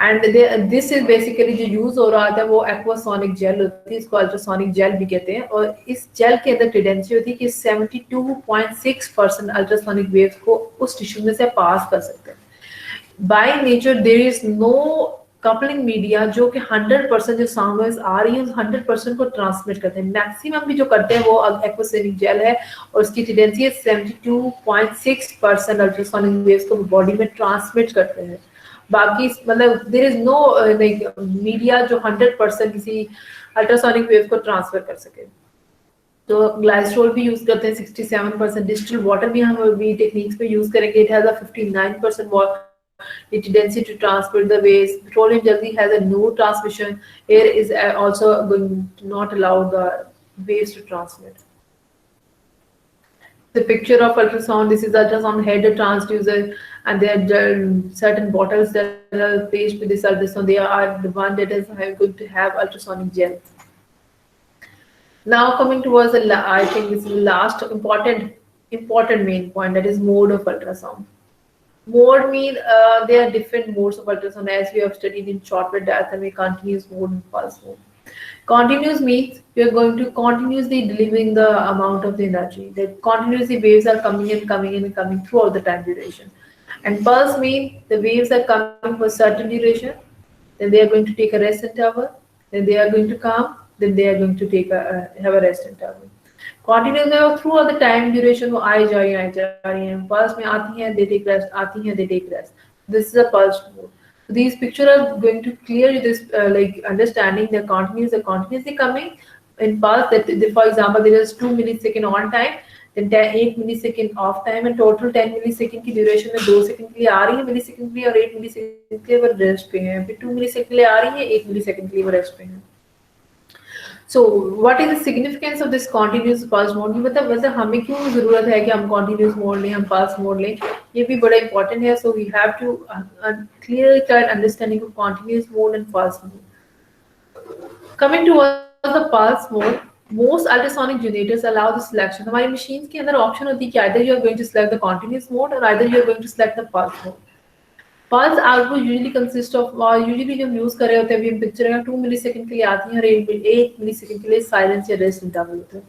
एंड दिस इज बेसिकली जो यूज हो रहा था वो एक्वासोनिक जेल होती है, इसको अल्ट्रासोनिक जेल भी कहते हैं। और इस जेल के अंदर टेंडेंसी होती है कि 72.6% अल्ट्रासोनिक वेव्स को उस टिश्यू में से पास कर सकते हैं। By nature there is no coupling media जो कि 100% जो साउंड वेव्स आ रही है उस 100% को ट्रांसमिट करते हैं। मैक्सिमम भी जो करते हैं वो एक्वासोनिक जेल है और उसकी टेंडेंसी है 72.6% अल्ट्रासोनिक वेव्स को बॉडी में ट्रांसमिट करते हैं। बाकी मतलब there is no like media जो 100% किसी अल्ट्रासोनिक वेव को ट्रांसफर कर सके। तो ग्लाइसरॉल भी यूज करते हैं 67%। डिस्टिल वाटर भी हम भी टेक्निक्स पे यूज करेंगे। It has a 59% the tendency to transmit the waves. Petroleum generally has a no transmission. Air is also going to not allow the waves to transmit. The picture of ultrasound. This is ultrasound head transducer, and there are certain bottles that are placed with this ultrasound. They are the one that is going to have ultrasonic gel. Now coming towards I think this is the last important main point, that is mode of ultrasound. Mode mean there are different modes of ultrasound as we have studied in shortwave diathermy, continuous mode and pulse mode. Continuous means you are going to continuously delivering the amount of the energy. That continuously waves are coming and coming and coming throughout the time duration. And pulse means the waves are coming for certain duration, then they are going to take a rest interval, then they are going to come, then they are going to take have a rest interval. Continuous में through out the time duration वो आई जा रही हैं। Pulse में आती हैं, they take rest, आती हैं, they take rest. This is a pulse mode. So these pictures are going to clear you this like understanding the continuously coming in pulse. That for example there is 2 millisecond on time, then 8 millisecond off time, and total 10 millisecond की duration में 2 second के लिए आ रही है millisecond के लिए और 8 millisecond के लिए वो रेस्ट पे है, फिर 2 मिलीसेकंड के लिए आ रही है, 8 मिलीसेकंड के लिए वो रेस्ट पे है. So what is the significance of this continuous pulse mode? मतलब हमें क्यों जरूरत है कि हम continuous mode लें, हम pulse mode लें, ये भी बड़ा important है. So we have to clear cut understanding of continuous mode and pulse mode. Coming towards the pulse mode, most ultrasonic generators allow the selection. हमारी machines के अंदर option होती है कि either you are going to select the continuous mode or either you are going to select the pulse mode. Pulse output usually consists of usually जो हम use कर रहे होते हैं, अभी हम पिक्चर में 2 मिलीसेकंड के लिए आती है और 8 मिलीसेकंड के लिए साइलेंस या रेस्ट इंटरवल होता है.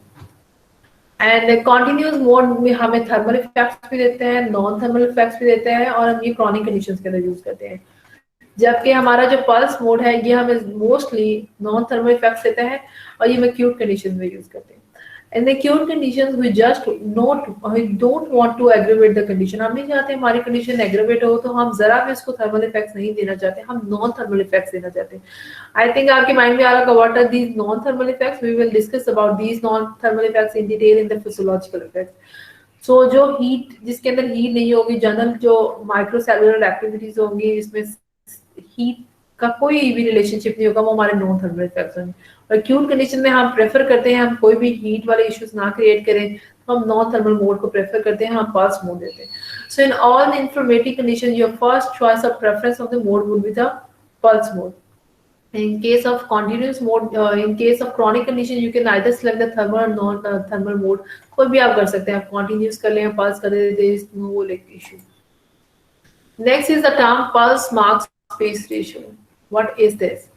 एंड कॉन्टिन्यूस मोड में हमें थर्मल इफेक्ट्स भी देते हैं, नॉन थर्मल इफेक्ट्स भी देते हैं, और हम ये क्रॉनिक कंडीशंस के अंदर यूज करते हैं. जबकि हमारा जो पल्स मोड है ये हमें मोस्टली नॉन थर्मल इफेक्ट्स देता है और ये हम एक्यूट कंडीशन में यूज करते हैं. In the acute conditions, we don't want to aggravate the condition. हम नहीं चाहते हमारी condition aggravate हो, तो हम जरा भी उसको thermal effects नहीं देना चाहते, हम non thermal effects देना चाहते हैं. I think आपके mind में आ रहा होगा what are these non thermal effects? We will discuss about these non thermal effects in detail in the physiological effects. So जो heat जिसके अंदर heat नहीं होगी, जनरल जो microcellular activities होंगी जिसमें heat का कोई भी रिलेशनशिप नहीं होगा, वो हमारे नॉन थर्मल इफेक्ट्स होंगे. और एक्यूट कंडीशन में हम प्रेफर करते हैं हम कोई भी हीट वाले इश्यूज ना क्रिएट करें, तो हम नॉन थर्मल मोड को प्रेफर करते हैं, हम पल्स मोड देते हैं. So in all inflammatory condition your first choice of preference of the mode would be the pulse mode. In case of continuous mode, in case of chronic condition, you can either select the thermal or non-thermal mode. कोई भी आप कर सकते हैं, आप continuous कर लें, pulse कर दें, there is no like issue. Next is the term pulse mark space ratio. What is this?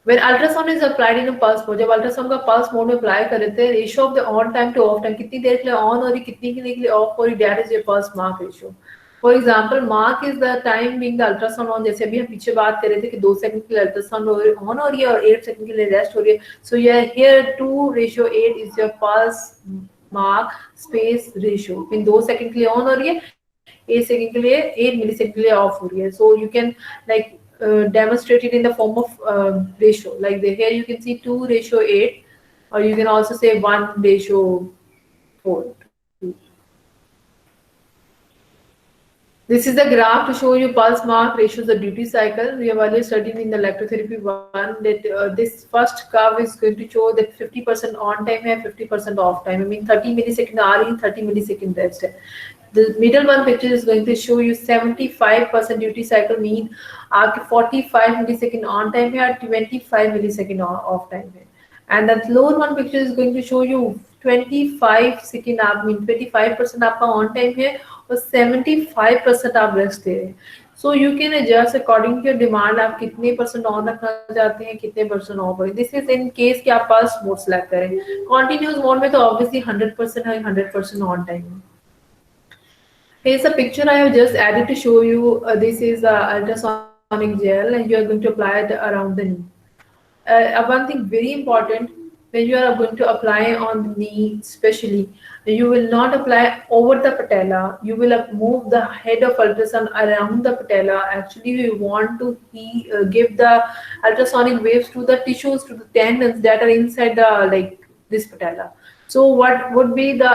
When ultrasound is applied in a pulse mode, जब ultrasound का pulse mode में apply कर देते हैं, ratio of the on time to off time, कितनी देर के लिए on हो रही, कितनी के लिए off हो रही, that is your pulse mark ratio. For example, mark is the time being the ultrasound on. जैसे अभी हम पीछे बात कर रहे थे कि 2 सेकंड के लिए ultrasound on हो रही है और 8 सेकंड के लिए rest हो रही है. So here 2:8 is your pulse mark space ratio. In 2 second के लिए on हो रही है, 8 सेकंड के लिए 8 मिलीसेकंड के लिए ऑफ हो रही है. So you can like demonstrate it in the form of ratio. Like here you can see 2:8, or you can also say 1:4. This is the graph to show you pulse mark ratios of duty cycle. We have earlier studied in the electrotherapy one that this first curve is going to show that 50% on time है, 50% off time. I mean 30 millisecond आ रही है, 30 millisecond rest है. The middle one picture is going to show you 75% duty cycle mean आपके 45 millisecond on time है और 25 millisecond off time है. and that lower one picture is going to show you 25 second, आप mean 25% आपका on time है और 75% आप rest दे रहे हैं. So you can adjust according to your demand, आप कितने परसेंट ऑन रखना चाहते हैं, कितने परसेंट ऑफ करें. दिस इज इन केस कि आप फर्स्ट मोड सेलेक्ट करें. कॉन्टिन्यूस मोड में तो ऑब्वियसली 100% है, 100% ऑन टाइम है. Here's a picture I have just added to show you. This is ultrasonic gel, and you are going to apply it around the knee. One thing very important, when you are going to apply on the knee especially, you will not apply over the patella. You will move the head of ultrasound around the patella. Actually, you want to give the ultrasonic waves to the tissues, to the tendons that are inside the this patella. So what would be the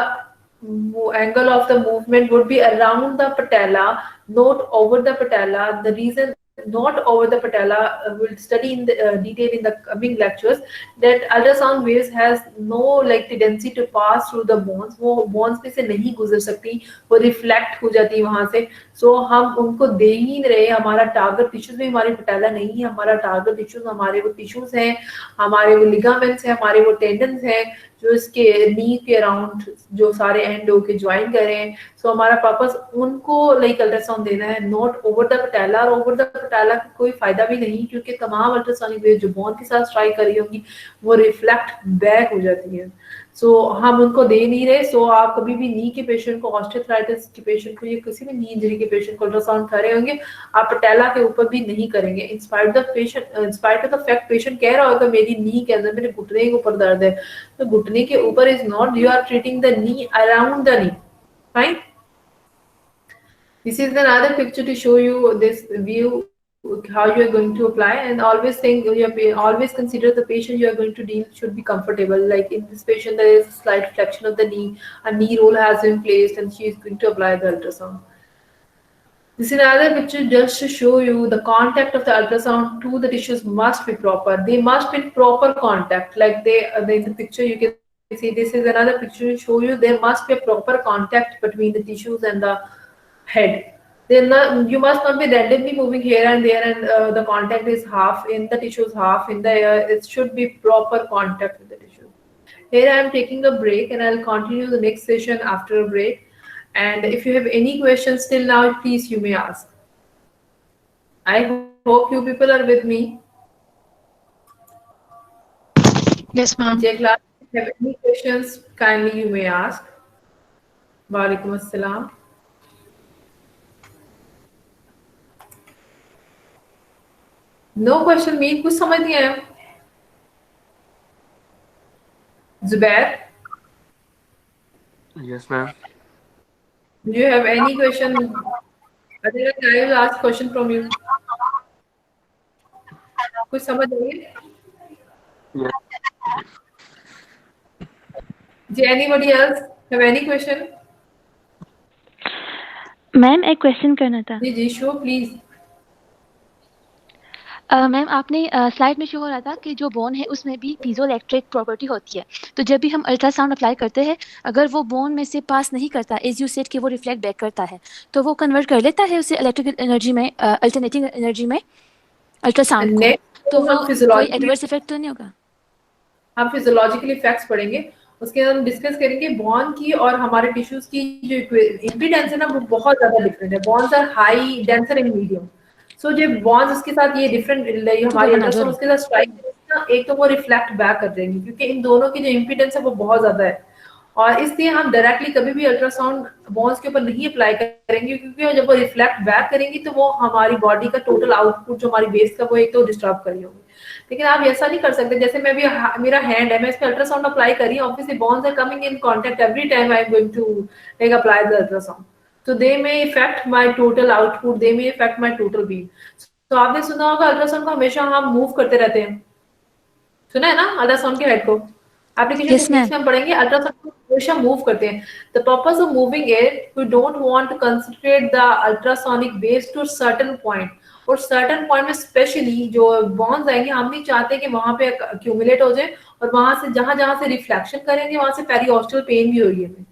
angle of the movement would be around the patella, not over the patella. The reason not over the patella, we'll study in the detail in the coming lectures, that ultrasound waves has no tendency to pass through the bones. वो bones पे से नहीं गुजर सकती, वो reflect हो जाती है वहां से. So हम उनको दे ही नहीं रहे. हमारा target tissues में हमारी patella नहीं है. हमारा target tissues हमारे वो tissues हैं, हमारे वो ligaments हैं, हमारे वो tendons हैं जो इसके नी के अराउंड जो सारे एंड होके ज्वाइन करें. सो हमारा पर्पस उनको अल्ट्रासाउंड देना है, नॉट ओवर द पटेला. और ओवर द पटेला का कोई फायदा भी नहीं, क्योंकि तमाम अल्ट्रासोनिक वेव जो बोन के साथ स्ट्राइक कर रही होंगी वो रिफ्लेक्ट बैक हो जाती है. सो हम उनको दे नहीं रहे. सो आप कभी भी नी के पेशेंट को, ऑस्टियोआर्थराइटिस के पेशेंट को या किसी भी नी इंजरी के पेशेंट को अल्ट्रासाउंड कर रहे होंगे, आप पटेला के ऊपर भी नहीं करेंगे. In spite of the fact patient कह रहा होगा मेरी नी के अंदर, मेरे घुटने के ऊपर दर्द है, तो घुटने के ऊपर is not, you are treating the knee around the knee. Fine. This is another picture to show you this view, how you are going to apply, and always think, always consider the patient you are going to deal should be comfortable. Like in this patient, there is a slight flexion of the knee, a knee roll has been placed, and she is going to apply the ultrasound. This is another picture just to show you the contact of the ultrasound to the tissues must be proper. They must be proper contact. Like in the picture you can see, this is another picture to show you there must be a proper contact between the tissues and the head. You must not be randomly moving here and there, and the contact is half in the tissues, half in the air. It should be proper contact with the tissue. Here I am taking a break, and I'll continue the next session after a break. And if you have any questions till now, please you may ask. I hope you people are with me. Yes, ma'am. If you have any questions, kindly you may ask. Walaikum assalam. No question mean कुछ समझ नहीं आया. Zubair? Yes, ma'am. Do you have any question? Otherwise, I will ask question from you. कुछ समझ आई? Yes. Anybody else have any question? Ma'am एक question करना था. जी sure please. Ma'am आपने स्लाइड में शो हो रहा था कि जो बोन है उसमें भी पीजोइलेक्ट्रिक प्रॉपर्टी होती है. तो जब भी हम अल्ट्रासाउंड अप्लाई करते हैं, अगर वो बोन में से पास नहीं करता, एज यू सेड कि वो रिफ्लेक्ट बैक करता है, तो वो कन्वर्ट कर लेता है उसे इलेक्ट्रिकल एनर्जी में, अल्टरनेटिंग एनर्जी में अल्ट्रासाउंड को. तो वो कोई एडवर्स इफेक्ट तो नहीं होगा? हम फिजियोलॉजिकल इफेक्ट्स पढ़ेंगे, उसके अंदर हम डिस्कस करेंगे बॉन की और हमारे टिश्यूज की जो इम्पीडेंस है ना, वो बहुत ज्यादा डिफरेंट है. Bones are high, denser and medium. So जो बॉन्स उसके साथ ये डिफरेंट हमारी अल्ट्रासाउंड उसके साथ स्ट्राइक ना, एक तो वो रिफ्लेक्ट बैक कर देंगे, क्योंकि इन दोनों की जो इम्पीडेंस है वो बहुत ज्यादा है. और इसलिए हम डायरेक्टली कभी भी अल्ट्रासाउंड बॉन्स के ऊपर नहीं अप्लाई करेंगे, क्योंकि जब वो रिफ्लेक्ट बैक करेंगी तो वो हमारी बॉडी का टोटल आउटपुट जो हमारी बेस का वो एक तो डिस्टर्ब करी होगी. लेकिन आप ऐसा नहीं कर सकते. जैसे मैं भी, मेरा हैंड है, मैं इस पे अल्ट्रासाउंड अप्लाई कर रही हूँ, obviously bones are coming in contact every time I am going to apply the ultrasound. So they may affect my total output, they may affect my total beam. तो आपने सुना होगा अल्ट्रासाउंड को हमेशा हम मूव करते रहते हैं, सुना है ना अल्ट्रासाउंड के हेड को? एप्लीकेशन में हम पढ़ेंगे अल्ट्रासाउंड को हमेशा मूव करते हैं. The purpose of moving it, we don't want to concentrate the ultrasonic waves to certain point. और सर्टेन पॉइंट में स्पेशली जो बॉन्ड्स आएंगे, हम नहीं चाहते कि वहां पे अक्यूमुलेट हो जाए और वहां से जहां से रिफ्लेक्शन करेंगे वहां से पेरिओस्टल पेन भी होगी हमें.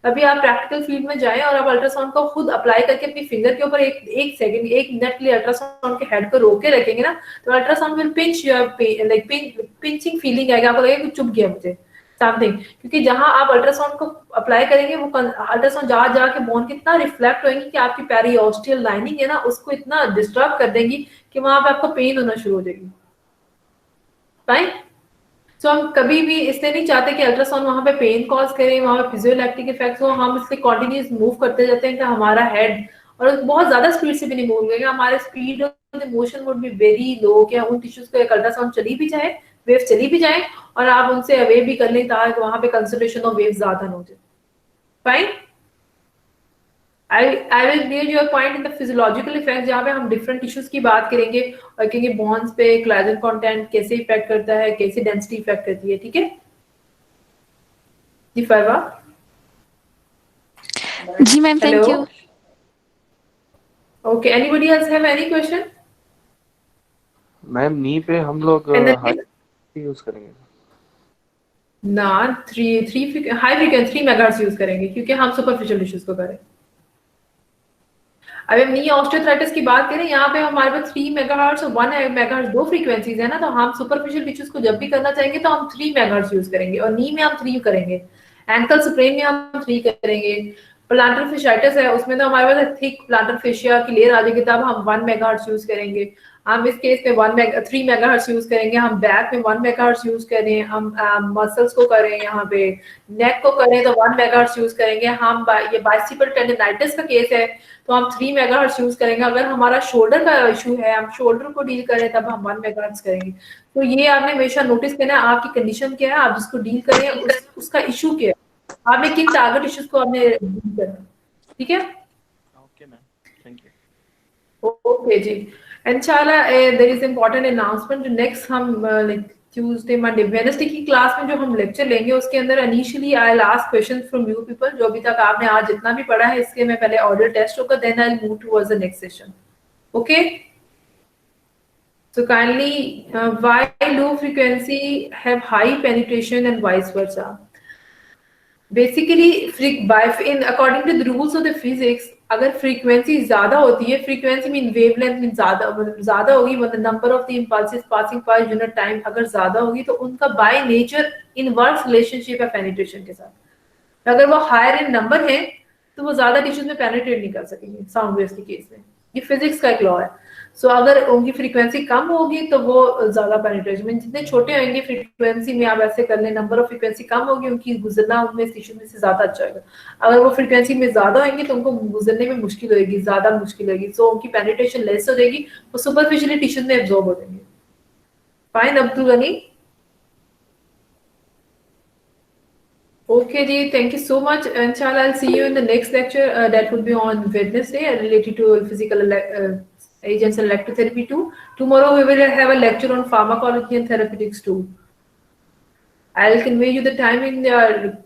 अभी आप प्रैक्टिकल फील्ड में जाएं और आप अल्ट्रासाउंड को खुद अप्लाई करके अपनी फिंगर के ऊपर एक सेकंड, 1 मिनट के लिए अल्ट्रासाउंड के हेड को रोक के रखेंगे ना, तो ultrasound will pinch your like pinching feeling आएगा, आपको लगेगा कुछ चुभ गया मुझे समथिंग, क्योंकि जहां आप अल्ट्रासाउंड को अप्लाई करेंगे वो अल्ट्रासाउंड जहां जाके बोन कितना रिफ्लेक्ट होंगी कि आपकी पेरिओस्टियल लाइनिंग है ना उसको इतना डिस्टर्ब कर देंगी कि वहां पे आपको पेन होना शुरू हो जाएगी। राइट, सो हम कभी भी इसलिए नहीं चाहते कि अल्ट्रासाउंड वहां पे पेन कॉज करे, वहां पे फिजियोलैक्टिक इफेक्ट्स हो, हम इसलिए कॉन्टिन्यूस मूव करते जाते हैं कि हमारा हेड और बहुत ज्यादा स्पीड से भी नहीं मूव करेंगे, हमारे speed of motion would be very low, कि उन टिश्यूज को एक अल्ट्रासाउंड चली भी जाए, वेव चली भी जाए और आप उनसे अवे भी कर लें ताकि वहां पे कंसंट्रेशन ऑफ वेव ज्यादा ना हो जाए। Fine, I will clear your point in the physiological effects, जहाँ पे हम different tissues की बात करेंगे और कहेंगे bonds पे collagen content कैसे इफेक्ट करता है, कैसे डेंसिटी इफेक्ट करती है। ठीक है जी फरवा? जी ma'am, thank you. Okay, anybody else have any question? Ma'am knee पे हम लोग हाई यूज करेंगे ना, हाई फ्रीक्वेंसी 3 मेगाहर्ट्ज यूज करेंगे क्योंकि हम सुपरफिशियल टिश्यूज को करें। अगर नी ऑस्टियोआर्थराइटिस की बात करें, यहाँ पे हमारे पास 3 मेगाहर्ट्ज और 1 मेगाहर्ट्ज दो फ्रीक्वेंसीज है ना, तो हम सुपरफिशियल टिश्यूज को जब भी करना चाहेंगे तो हम 3 मेगाहर्ट्ज यूज करेंगे और नी में हम 3 करेंगे, एंकल स्प्रेन में हम 3 करेंगे, प्लांटर फिशाइटिस है उसमें तो हमारे पास थिक प्लांटर फिशिया की लेयर आ जाएगी तब हम 1 मेगाहर्ट्ज यूज करेंगे, हम इस केस में 3 मेगाहर्ट्ज यूज करेंगे, हम बैक में 1 मेगाहर्ट्ज यूज करें, हम मसल्स को करें, यहाँ पे नेक को करें तो 1 मेगाहर्ट्ज यूज करेंगे, हम ये बाइसिपल टेंडिनाइटिस का केस है तो हम 3 मेगाहर्ट्ज यूज करेंगे, अगर हमारा शोल्डर का इशू है हम शोल्डर को डील करें तब हम 1 मेगाहर्ट्ज करेंगे। तो ये आपने हमेशा नोटिस करना है आपकी कंडीशन क्या है, आप जिसको डील करें उसका इशू क्या है, आपने किन टारगेट इश्यूज को आपने डील करना। ठीक है, okay ma'am, thank you. Okay जी, इंशाल्लाह there is important announcement, next हम लाइक ट्यूसडे मंडे वेडनेसडे की क्लास में जो हम लेक्चर लेंगे उसके अंदर initially I will ask questions from you people, जो अभी तक आपने आज जितना भी पढ़ा है इसके में पहले ऑडियो टेस्ट होगा, then I will move towards the next session. Okay, so kindly why low frequency have high penetration and vice versa? Basically in according to the rules of the physics, अगर frequency ज्यादा होती है, frequency mean wavelength mean ज्यादा होगी, मतलब number of the impulses passing per unit time अगर ज्यादा होगी तो उनका बाय नेचर इनवर्स रिलेशनशिप है पेनिट्रेशन के साथ। अगर वो हायर इन नंबर है तो वो ज्यादा टिश्यूज में पेनिट्रेट नहीं कर सकेंगे साउंड वेव्स के केस में, ये फिजिक्स का एक लॉ है। सो अगर उनकी फ्रीक्वेंसी कम होगी तो वो ज्यादा पेनिट्रेशन में, जितने छोटे होंगे फ्रीक्वेंसी में आप ऐसे कर लें, नंबर ऑफ फ्रीक्वेंसी कम होगी उनकी गुजरना उनमें टिश्यू में से ज्यादा अच्छा होगा, अगर वो फ्रीक्वेंसी में ज्यादा होंगे तो उनको गुजरने में मुश्किल होगी, ज्यादा मुश्किल होगी, सो उनकी पेनिट्रेशन लेस हो जाएगी, वो सुपरफिशियली टिश्यू में एब्जॉर्ब हो जाएंगे। Fine Abdul Gani? Okay, Ji, thank you so much. Inshallah, I'll see you in the next lecture. That will be on Wednesday related to physical agents and electrotherapy too. Tomorrow we will have a lecture on pharmacology and therapeutics too. I'll convey you the time in your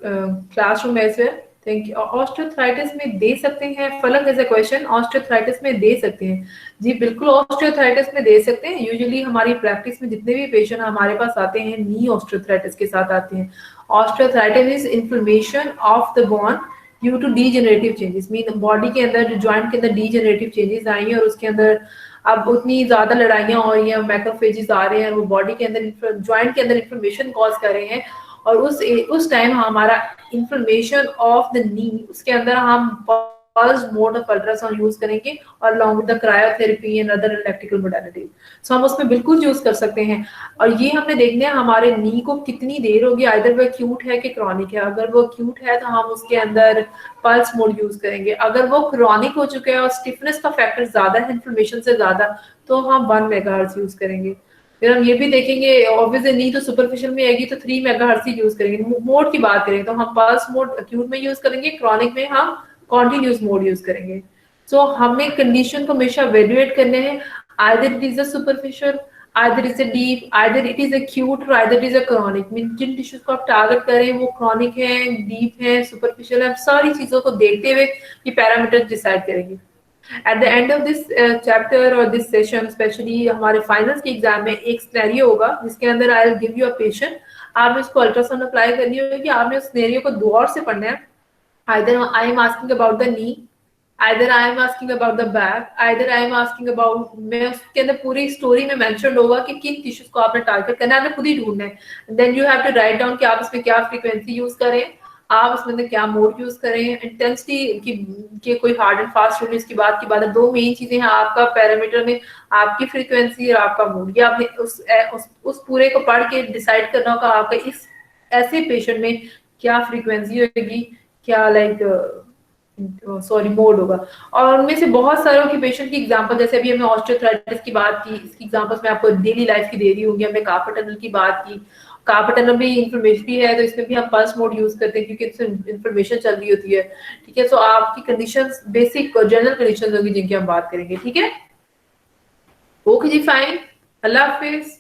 classroom as well. Thank you. Osteoarthritis में दे सकते हैं, फलक as a question, osteoarthritis में दे सकते हैं? जी बिल्कुल, osteoarthritis में दे सकते हैं। यूजुअली हमारी प्रैक्टिस में जितने भी पेशेंट हमारे पास आते हैं नी ऑस्टियोआर्थराइटिस के साथ आते हैं। Osteoarthritis is inflammation of the bone due to degenerative changes, mean body के अंदर जो जॉइंट के अंदर डीजेनरेटिव चेंजेस आई हैं और उसके अंदर अब उतनी ज्यादा लड़ाइयां हो रही हैं, मैक्रोफेजेस आ रहे हैं और वो बॉडी के अंदर जॉइंट के अंदर इन्फ्लेमेशन कॉज कर रहे हैं, और उस टाइम हमारा इन्फ्लेमेशन ऑफ द नी, उसके अंदर हम pulse mode of ultrasound use करेंगे और along with the cryotherapy and other electrical modalities, so हम उसमें बिल्कुल यूज कर सकते हैं। और ये हमने देखना है हमारे नी को कितनी देर होगी, आइदर वो एक्यूट है कि क्रॉनिक है। अगर वो एक्यूट है तो हम उसके अंदर पल्स मोड यूज करेंगे, अगर वो क्रॉनिक हो चुका है और स्टिफनेस का फैक्टर ज्यादा है इन्फ्लेमेशन से ज्यादा, तो हम 1 मेगाहर्ट्ज यूज करेंगे। फिर हम ये भी देखेंगे ऑब्वियसली नी तो सुपरफिशियल में आएगी तो 3 मेगाहर्ट्ज ही यूज करेंगे। मोड की बात करें तो हम पल्स मोड एक्यूट में यूज करेंगे, क्रॉनिक में हम कॉन्टिन्यूस मोड यूज करेंगे। सो हमें कंडीशन को हमेशा इवैल्यूएट करने हैं, either it is a superficial, either is a deep, either it is acute, either it is a chronic. Mean जिन टिश्यूज को आप टारगेट करें वो क्रॉनिक है, डीप है, सुपरफिशियल है, सारी चीजों को देखते हुए ये पैरामीटर्स डिसाइड करेंगे। At the end of this chapter or this session, especially हमारे फाइनल्स के एग्जाम में एक सिनेरियो होगा जिसके अंदर I will give you a patient, आपने उसको अल्ट्रासाउंड अप्लाई करनी होगी, आपने उस सिनेरियो को गौर से पढ़ना है Either I am asking about the knee, either I am asking about the back, either I am asking about, मैं उसके अंदर पूरी स्टोरी में मेंशन होगा कि किन टिश्यूज को आपने टारगेट करना है, आपने खुद ही ढूंढना है। Then you have to write down कि आप इसमें क्या फ्रीक्वेंसी यूज करें, आप इसमें अंदर क्या मोड यूज करें, इंटेंसिटी की कोई हार्ड एंड फास्ट रूल इसकी बात की बात है। दो मेन चीजें हैं आपका पैरामीटर में, आपकी फ्रीक्वेंसी और आपका मोड। ये आपने उस पूरे को पढ़ के डिसाइड करना होगा आपका इस ऐसे पेशेंट में क्या फ्रीक्वेंसी होगी, क्या मोड होगा। और उनमें से बहुत सारों की पेशेंट की एग्जांपल, जैसे अभी हमने ऑस्टियोआर्थराइटिस की बात की, इसकी एग्जांपल्स मैं आपको डेली लाइफ की दे रही हूँ। हमने कार्पल टनल की बात की, कार्पल टनल में इन्फ्लेमेशन भी है तो इसमें भी हम पल्स मोड यूज करते हैं क्योंकि इसमें इन्फ्लेमेशन चल रही होती है। ठीक है, सो आपकी कंडीशंस बेसिक जनरल कंडीशंस होगी जिनकी हम बात करेंगे। ठीक है, ओके जी, फाइन, अल्लाह हाफिज।